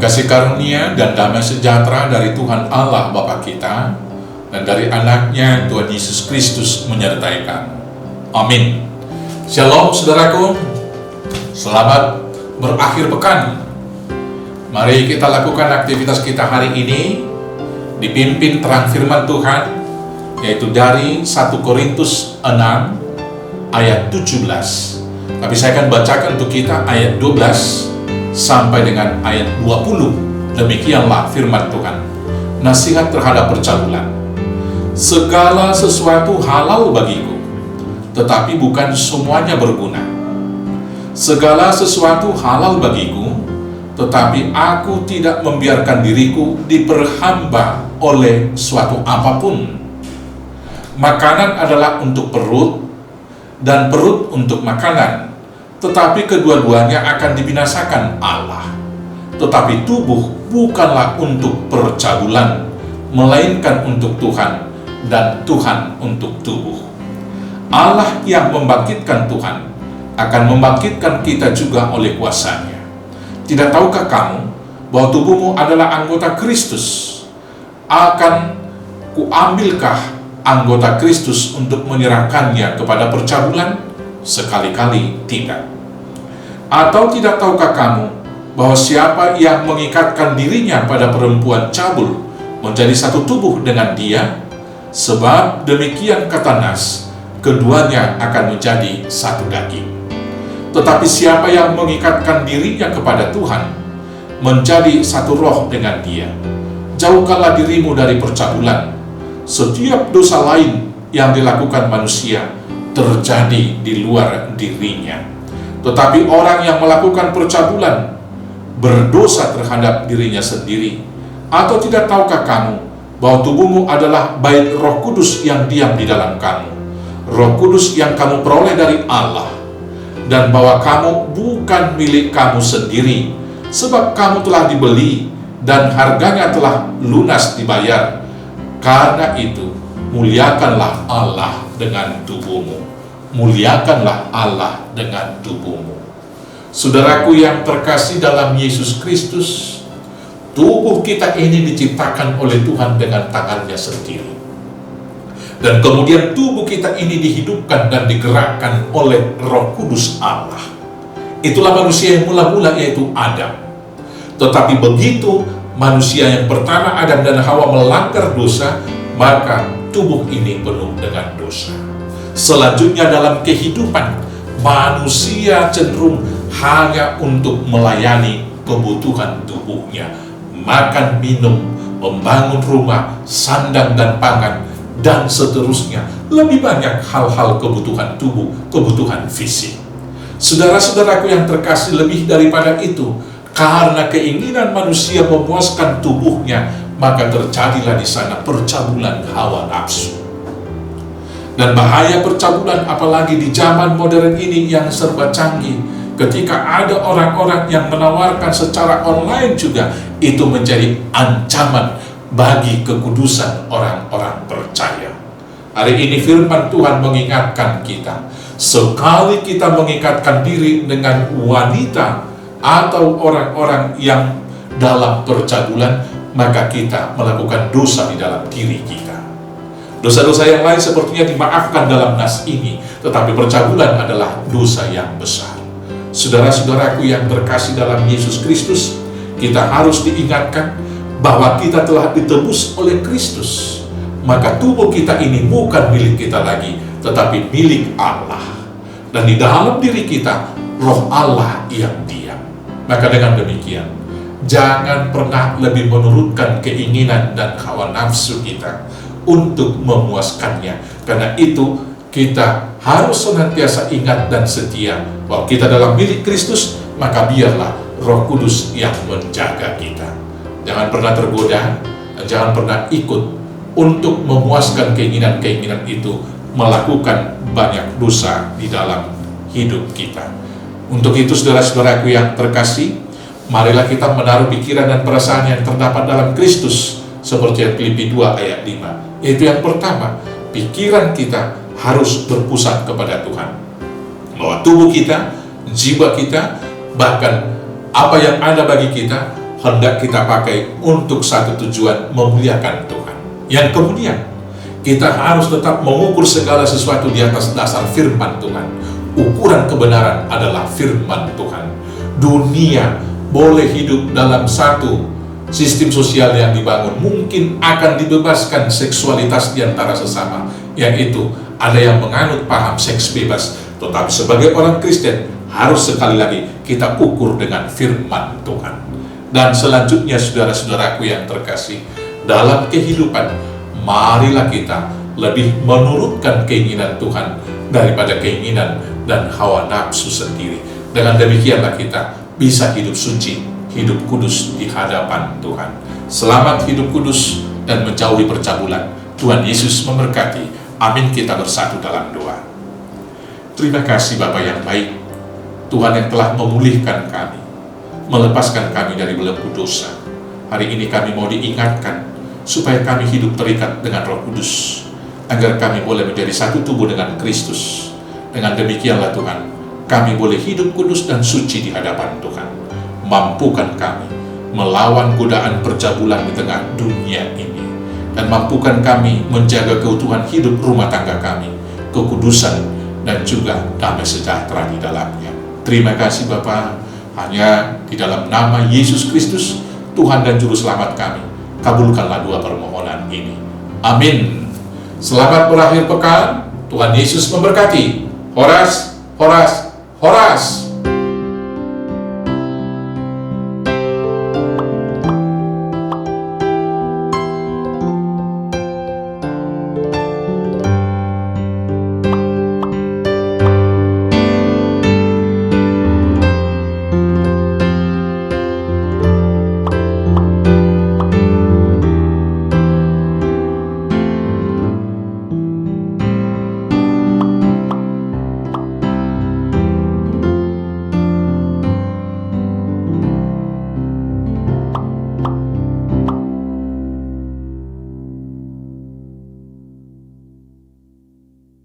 Kasih karunia dan damai sejahtera dari Tuhan Allah Bapa kita dan dari anaknya Tuhan Yesus Kristus menyertai kamu. Amin. Shalom saudaraku, selamat berakhir pekan. Mari kita lakukan aktivitas kita hari ini dipimpin terang firman Tuhan, yaitu dari 1 Korintus 6 ayat 17. Tapi saya akan bacakan untuk kita ayat 12 sampai dengan ayat 20. Demikianlah firman Tuhan. Nasihat terhadap percabulan. Segala sesuatu halal bagiku, tetapi bukan semuanya berguna. Segala sesuatu halal bagiku, tetapi aku tidak membiarkan diriku diperhamba oleh suatu apapun. Makanan adalah untuk perut, dan perut untuk makanan, tetapi kedua-duanya akan dibinasakan Allah. Tetapi tubuh bukanlah untuk percabulan, melainkan untuk Tuhan, dan Tuhan untuk tubuh. Allah yang membangkitkan Tuhan akan membangkitkan kita juga oleh kuasa-Nya. Tidak tahukah kamu bahwa tubuhmu adalah anggota Kristus? Akan kuambilkah anggota Kristus untuk menyerahkannya kepada percabulan? Sekali-kali tidak. Atau tidak tahukah kamu bahwa siapa yang mengikatkan dirinya pada perempuan cabul menjadi satu tubuh dengan dia? Sebab demikian kata Nas, keduanya akan menjadi satu daging. Tetapi siapa yang mengikatkan dirinya kepada Tuhan menjadi satu roh dengan dia. Jauhkanlah dirimu dari percabulan. Setiap dosa lain yang dilakukan manusia terjadi di luar dirinya. Tetapi orang yang melakukan percabulan berdosa terhadap dirinya sendiri. Atau tidak tahukah kamu bahwa tubuhmu adalah bait Roh Kudus yang diam di dalam kamu, Roh Kudus yang kamu peroleh dari Allah, dan bahwa kamu bukan milik kamu sendiri, sebab kamu telah dibeli dan harganya telah lunas dibayar. Karena itu muliakanlah Allah dengan tubuhmu. Muliakanlah Allah dengan tubuhmu. Saudaraku yang terkasih dalam Yesus Kristus, tubuh kita ini diciptakan oleh Tuhan dengan tangannya sendiri. Dan kemudian tubuh kita ini dihidupkan dan digerakkan oleh Roh Kudus Allah. Itulah manusia yang mula-mula, yaitu Adam. Tetapi begitu manusia yang pertama, Adam dan Hawa, melanggar dosa, maka tubuh ini penuh dengan dosa. Selanjutnya dalam kehidupan, manusia cenderung hanya untuk melayani kebutuhan tubuhnya. Makan, minum, membangun rumah, sandang dan pangan, dan seterusnya. Lebih banyak hal-hal kebutuhan tubuh, kebutuhan fisik. Saudara-saudaraku yang terkasih, lebih daripada itu, karena keinginan manusia memuaskan tubuhnya, maka terjadilah di sana percabulan hawa nafsu. Dan bahaya percabulan apalagi di zaman modern ini yang serba canggih, ketika ada orang-orang yang menawarkan secara online juga, itu menjadi ancaman bagi kekudusan orang-orang percaya. Hari ini firman Tuhan mengingatkan kita, sekali kita mengikatkan diri dengan wanita atau orang-orang yang dalam percabulan, maka kita melakukan dosa di dalam diri kita. Dosa-dosa yang lain sepertinya dimaafkan dalam nas ini, tetapi percabulan adalah dosa yang besar. Saudara-saudaraku yang terkasih dalam Yesus Kristus, kita harus diingatkan bahwa kita telah ditebus oleh Kristus. Maka tubuh kita ini bukan milik kita lagi, tetapi milik Allah. Dan di dalam diri kita, Roh Allah yang diam. Maka dengan demikian, jangan pernah lebih menurutkan keinginan dan hawa nafsu kita untuk memuaskannya. Karena itu kita harus senantiasa ingat dan setia bahwa kita dalam milik Kristus, maka biarlah Roh Kudus yang menjaga kita. Jangan pernah tergoda, dan jangan pernah ikut untuk memuaskan keinginan-keinginan itu, melakukan banyak dosa di dalam hidup kita. Untuk itu saudara-saudaraku yang terkasih, marilah kita menaruh pikiran dan perasaan yang terdapat dalam Kristus, seperti yang Filipi 2 ayat 5. Yaitu yang pertama, pikiran kita harus berpusat kepada Tuhan. Bahwa tubuh kita, jiwa kita, bahkan apa yang ada bagi kita hendak kita pakai untuk satu tujuan, memuliakan Tuhan. Yang kemudian, kita harus tetap mengukur segala sesuatu di atas dasar firman Tuhan. Ukuran kebenaran adalah firman Tuhan. Dunia boleh hidup dalam satu sistem sosial yang dibangun, mungkin akan dibebaskan seksualitas di antara sesama, yaitu ada yang menganut paham seks bebas. Tetapi sebagai orang Kristen, harus sekali lagi kita ukur dengan firman Tuhan. Dan selanjutnya, saudara-saudaraku yang terkasih, dalam kehidupan, marilah kita lebih menurutkan keinginan Tuhan daripada keinginan dan hawa nafsu sendiri. Dengan demikianlah kita bisa hidup suci, hidup kudus di hadapan Tuhan. Selamat hidup kudus dan menjauhi percabulan. Tuhan Yesus memberkati. Amin. Kita bersatu dalam doa. Terima kasih Bapa yang baik, Tuhan yang telah memulihkan kami, melepaskan kami dari belenggu dosa. Hari ini kami mau diingatkan supaya kami hidup terikat dengan Roh Kudus, agar kami boleh menjadi satu tubuh dengan Kristus. Dengan demikianlah Tuhan, kami boleh hidup kudus dan suci di hadapan Tuhan. Mampukan kami melawan godaan percabulan di tengah dunia ini, dan mampukan kami menjaga keutuhan hidup rumah tangga kami, kekudusan, dan juga damai sejahtera di dalamnya. Terima kasih Bapa, hanya di dalam nama Yesus Kristus, Tuhan dan Juru Selamat kami, kabulkanlah dua permohonan ini. Amin. Selamat berakhir pekan. Tuhan Yesus memberkati. Horas, horas, horas.